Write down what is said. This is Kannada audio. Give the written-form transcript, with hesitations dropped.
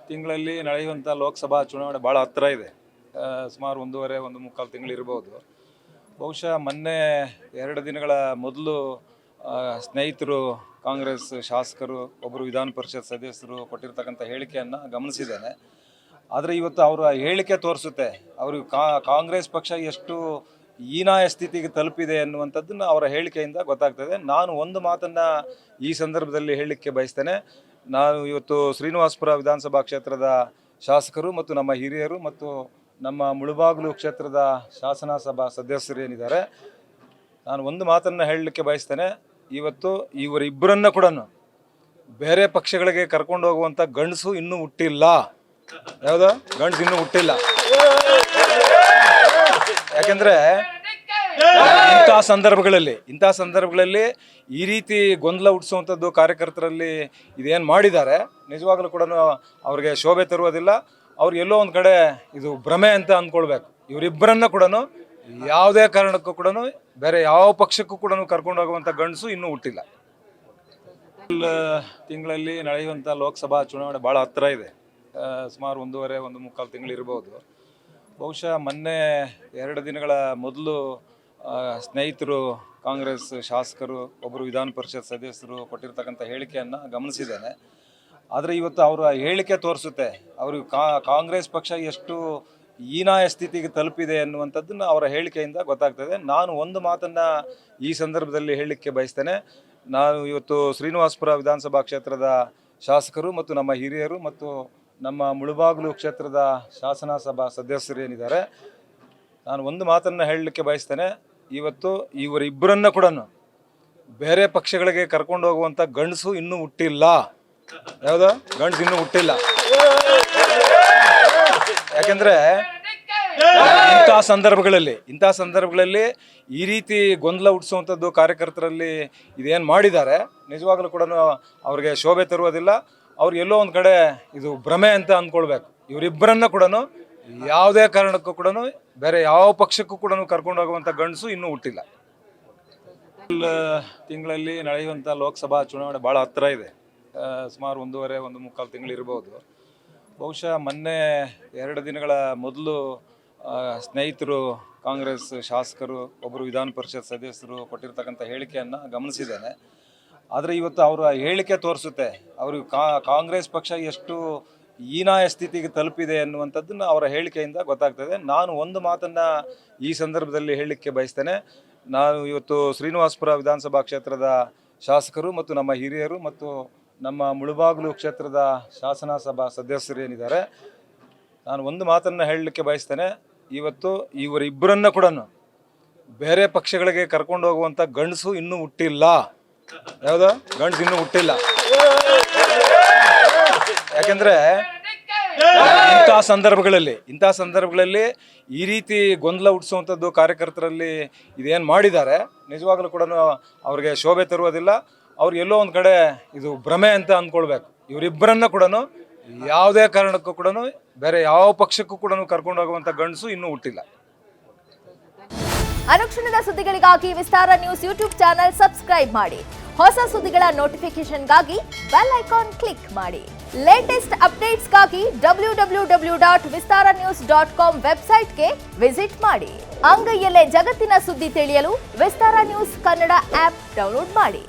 ತಿಂಗಳಲ್ಲಿ ನಡೆಯುವಂಥ ಲೋಕಸಭಾ ಚುನಾವಣೆ ಭಾಳ ಹತ್ತಿರ ಇದೆ. ಸುಮಾರು 1.5 ತಿಂಗಳು ಇರ್ಬೋದು. ಬಹುಶಃ ಮೊನ್ನೆ 2 ದಿನಗಳ ಮೊದಲು ಸ್ನೇಹಿತರು ಕಾಂಗ್ರೆಸ್ ಶಾಸಕರು ಒಬ್ಬರು ವಿಧಾನ ಪರಿಷತ್ ಸದಸ್ಯರು ಕೊಟ್ಟಿರ್ತಕ್ಕಂಥ ಹೇಳಿಕೆಯನ್ನು ಗಮನಿಸಿದ್ದೇನೆ. ಆದರೆ ಇವತ್ತು ಅವರ ಹೇಳಿಕೆ ತೋರಿಸುತ್ತೆ ಅವರು ಕಾಂಗ್ರೆಸ್ ಪಕ್ಷ ಎಷ್ಟು ಹೀನಾಯ ಸ್ಥಿತಿಗೆ ತಲುಪಿದೆ ಅನ್ನುವಂಥದ್ದನ್ನು ಅವರ ಹೇಳಿಕೆಯಿಂದ ಗೊತ್ತಾಗ್ತದೆ. ನಾನು ಒಂದು ಮಾತನ್ನು ಈ ಸಂದರ್ಭದಲ್ಲಿ ಹೇಳಲಿಕ್ಕೆ ಬಯಸ್ತೇನೆ. ನಾನು ಇವತ್ತು ಶ್ರೀನಿವಾಸಪುರ ವಿಧಾನಸಭಾ ಕ್ಷೇತ್ರದ ಶಾಸಕರು ಮತ್ತು ನಮ್ಮ ಹಿರಿಯರು ಮತ್ತು ನಮ್ಮ ಮುಳಬಾಗಿಲು ಕ್ಷೇತ್ರದ ಶಾಸನ ಸಭಾ ಸದಸ್ಯರು ಏನಿದ್ದಾರೆ, ನಾನು ಒಂದು ಮಾತನ್ನು ಹೇಳಲಿಕ್ಕೆ ಬಯಸ್ತೇನೆ. ಇವತ್ತು ಇವರಿಬ್ಬರನ್ನ ಕೂಡ ಬೇರೆ ಪಕ್ಷಗಳಿಗೆ ಕರ್ಕೊಂಡು ಹೋಗುವಂಥ ಗಂಡಸು ಇನ್ನೂ ಹುಟ್ಟಿಲ್ಲ. ಯಾವುದು ಗಂಡಸು ಇನ್ನೂ ಹುಟ್ಟಿಲ್ಲ. ಯಾಕೆಂದರೆ ಇಂಥ ಸಂದರ್ಭಗಳಲ್ಲಿ ಈ ರೀತಿ ಗೊಂದಲ ಹುಟ್ಟಿಸುವಂಥದ್ದು ಕಾರ್ಯಕರ್ತರಲ್ಲಿ ಇದೇನು ಮಾಡಿದ್ದಾರೆ ನಿಜವಾಗ್ಲೂ ಕೂಡ ಅವ್ರಿಗೆ ಶೋಭೆ ತರುವುದಿಲ್ಲ. ಅವ್ರಿಗೆ ಎಲ್ಲೋ ಒಂದು ಕಡೆ ಇದು ಭ್ರಮೆ ಅಂತ ಅಂದ್ಕೊಳ್ಬೇಕು. ಇವರಿಬ್ಬರನ್ನ ಕೂಡ ಯಾವುದೇ ಕಾರಣಕ್ಕೂ ಕೂಡ ಬೇರೆ ಯಾವ ಪಕ್ಷಕ್ಕೂ ಕೂಡ ಕರ್ಕೊಂಡು ಹೋಗುವಂಥ ಗಂಡಸು ಇನ್ನೂ ಹುಟ್ಟಿಲ್ಲ. ತಿಂಗಳಲ್ಲಿ ನಡೆಯುವಂಥ ಲೋಕಸಭಾ ಚುನಾವಣೆ ಭಾಳ ಹತ್ತಿರ ಇದೆ. ಸುಮಾರು 1.5 ತಿಂಗಳು ಇರ್ಬೋದು. ಬಹುಶಃ ಮೊನ್ನೆ 2 ದಿನಗಳ ಮೊದಲು ಸ್ನೇಹಿತರು ಕಾಂಗ್ರೆಸ್ ಶಾಸಕರು ಒಬ್ಬರು ವಿಧಾನ ಪರಿಷತ್ ಸದಸ್ಯರು ಕೊಟ್ಟಿರ್ತಕ್ಕಂಥ ಹೇಳಿಕೆಯನ್ನು ಗಮನಿಸಿದ್ದೇನೆ. ಆದರೆ ಇವತ್ತು ಅವರ ಹೇಳಿಕೆ ತೋರಿಸುತ್ತೆ ಅವರು ಕಾಂಗ್ರೆಸ್ ಪಕ್ಷ ಎಷ್ಟು ಹೀನಾಯ ಸ್ಥಿತಿಗೆ ತಲುಪಿದೆ ಅನ್ನುವಂಥದ್ದನ್ನು ಅವರ ಹೇಳಿಕೆಯಿಂದ ಗೊತ್ತಾಗ್ತದೆ. ನಾನು ಒಂದು ಮಾತನ್ನು ಈ ಸಂದರ್ಭದಲ್ಲಿ ಹೇಳಲಿಕ್ಕೆ ಬಯಸ್ತೇನೆ. ನಾನು ಇವತ್ತು ಶ್ರೀನಿವಾಸಪುರ ವಿಧಾನಸಭಾ ಕ್ಷೇತ್ರದ ಶಾಸಕರು ಮತ್ತು ನಮ್ಮ ಹಿರಿಯರು ಮತ್ತು ನಮ್ಮ ಮುಳಬಾಗಿಲು ಕ್ಷೇತ್ರದ ಶಾಸನ ಸಭಾ ಸದಸ್ಯರು ಏನಿದ್ದಾರೆ, ನಾನು ಒಂದು ಮಾತನ್ನು ಹೇಳಲಿಕ್ಕೆ ಬಯಸ್ತೇನೆ. ಇವತ್ತು ಇವರಿಬ್ಬರನ್ನ ಕೂಡ ಬೇರೆ ಪಕ್ಷಗಳಿಗೆ ಕರ್ಕೊಂಡು ಹೋಗುವಂಥ ಗಂಡಸು ಇನ್ನೂ ಹುಟ್ಟಿಲ್ಲ. ಯಾವುದು ಗಂಡಸು ಇನ್ನೂ ಹುಟ್ಟಿಲ್ಲ. ಯಾಕೆಂದರೆ ಇಂಥ ಸಂದರ್ಭಗಳಲ್ಲಿ ಈ ರೀತಿ ಗೊಂದಲ ಹುಟ್ಟಿಸುವಂಥದ್ದು ಕಾರ್ಯಕರ್ತರಲ್ಲಿ ಇದೇನು ಮಾಡಿದ್ದಾರೆ ನಿಜವಾಗ್ಲೂ ಕೂಡ ಅವ್ರಿಗೆ ಶೋಭೆ ತರುವುದಿಲ್ಲ. ಅವ್ರಿಗೆ ಎಲ್ಲೋ ಒಂದು ಕಡೆ ಇದು ಭ್ರಮೆ ಅಂತ ಅಂದ್ಕೊಳ್ಬೇಕು. ಇವರಿಬ್ಬರನ್ನ ಕೂಡ ಯಾವುದೇ ಕಾರಣಕ್ಕೂ ಕೂಡ ಬೇರೆ ಯಾವ ಪಕ್ಷಕ್ಕೂ ಕೂಡ ಕರ್ಕೊಂಡು ಹೋಗುವಂಥ ಗಂಡಸು ಇನ್ನೂ ಹುಟ್ಟಿಲ್ಲ. ತಿಂಗಳಲ್ಲಿ ನಡೆಯುವಂಥ ಲೋಕಸಭಾ ಚುನಾವಣೆ ಭಾಳ ಹತ್ತಿರ ಇದೆ. ಸುಮಾರು 1.5 ತಿಂಗಳು ಇರ್ಬೋದು. ಬಹುಶಃ ಮೊನ್ನೆ 2 ದಿನಗಳ ಮೊದಲು ಸ್ನೇಹಿತರು ಕಾಂಗ್ರೆಸ್ ಶಾಸಕರು ಒಬ್ಬರು ವಿಧಾನ ಪರಿಷತ್ ಸದಸ್ಯರು ಕೊಟ್ಟಿರ್ತಕ್ಕಂಥ ಹೇಳಿಕೆಯನ್ನು ಗಮನಿಸಿದ್ದೇನೆ. ಆದರೆ ಇವತ್ತು ಅವರ ಹೇಳಿಕೆ ತೋರಿಸುತ್ತೆ ಅವರು ಕಾಂಗ್ರೆಸ್ ಪಕ್ಷ ಎಷ್ಟು ಹೀನಾಯ ಸ್ಥಿತಿಗೆ ತಲುಪಿದೆ ಅನ್ನುವಂಥದ್ದನ್ನು ಅವರ ಹೇಳಿಕೆಯಿಂದ ಗೊತ್ತಾಗ್ತದೆ. ನಾನು ಒಂದು ಮಾತನ್ನು ಈ ಸಂದರ್ಭದಲ್ಲಿ ಹೇಳಲಿಕ್ಕೆ ಬಯಸ್ತೇನೆ. ನಾನು ಇವತ್ತು ಶ್ರೀನಿವಾಸಪುರ ವಿಧಾನಸಭಾ ಕ್ಷೇತ್ರದ ಶಾಸಕರು ಮತ್ತು ನಮ್ಮ ಹಿರಿಯರು ಮತ್ತು ನಮ್ಮ ಮುಳಬಾಗಿಲು ಕ್ಷೇತ್ರದ ಶಾಸನ ಸಭಾ ಸದಸ್ಯರು ಏನಿದ್ದಾರೆ, ನಾನು ಒಂದು ಮಾತನ್ನು ಹೇಳಲಿಕ್ಕೆ ಬಯಸ್ತೇನೆ. ಇವತ್ತು ಇವರಿಬ್ಬರನ್ನ ಕೂಡ ಬೇರೆ ಪಕ್ಷಗಳಿಗೆ ಕರ್ಕೊಂಡು ಹೋಗುವಂಥ ಗಂಡಸು ಇನ್ನೂ ಹುಟ್ಟಿಲ್ಲ. ಯಾವುದು ಗಂಡಸು ಇನ್ನೂ ಹುಟ್ಟಿಲ್ಲ. ಯಾಕೆಂದರೆ ಇಂಥ ಸಂದರ್ಭಗಳಲ್ಲಿ ಈ ರೀತಿ ಗೊಂದಲ ಹುಟ್ಟಿಸುವಂಥದ್ದು ಕಾರ್ಯಕರ್ತರಲ್ಲಿ ಇದೇನು ಮಾಡಿದ್ದಾರೆ ನಿಜವಾಗ್ಲೂ ಕೂಡ ಅವ್ರಿಗೆ ಶೋಭೆ ತರುವುದಿಲ್ಲ. ಅವ್ರಿಗೆ ಎಲ್ಲೋ ಒಂದು ಕಡೆ ಇದು ಭ್ರಮೆ ಅಂತ ಅಂದ್ಕೊಳ್ಬೇಕು. ಇವರಿಬ್ಬರನ್ನ ಕೂಡ ಯಾವುದೇ ಕಾರಣಕ್ಕೂ ಕೂಡ ಬೇರೆ ಯಾವ ಪಕ್ಷಕ್ಕೂ ಕೂಡ ಕರ್ಕೊಂಡು ಹೋಗುವಂಥ ಗಂಡಸು ಇನ್ನೂ ಹುಟ್ಟಿಲ್ಲ. ಅನುಕ್ಷಣದ ಸುದ್ದಿಗಳಿಗಾಗಿ ವಿಸ್ತಾರ ನ್ಯೂಸ್ ಯೂಟ್ಯೂಬ್ ಚಾನೆಲ್ ಸಬ್ಸ್ಕ್ರೈಬ್ ಮಾಡಿ. ಹೊಸ ಸುದ್ದಿಗಳ ನೋಟಿಫಿಕೇಶನ್ಗಾಗಿ ಬೆಲ್ ಐಕಾನ್ ಕ್ಲಿಕ್ ಮಾಡಿ. ಲೇಟೆಸ್ಟ್ ಅಪ್ಡೇಟ್ಸ್ಗಾಗಿ www.vistaranews.com ವೆಬ್ಸೈಟ್ಗೆ ವಿಸಿಟ್ ಮಾಡಿ. ಅಂಗೈಯಲ್ಲೇ ಜಗತ್ತಿನ ಸುದ್ದಿ ತಿಳಿಯಲು ವಿಸ್ತಾರ ನ್ಯೂಸ್ ಕನ್ನಡ ಆಪ್ ಡೌನ್ಲೋಡ್ ಮಾಡಿ.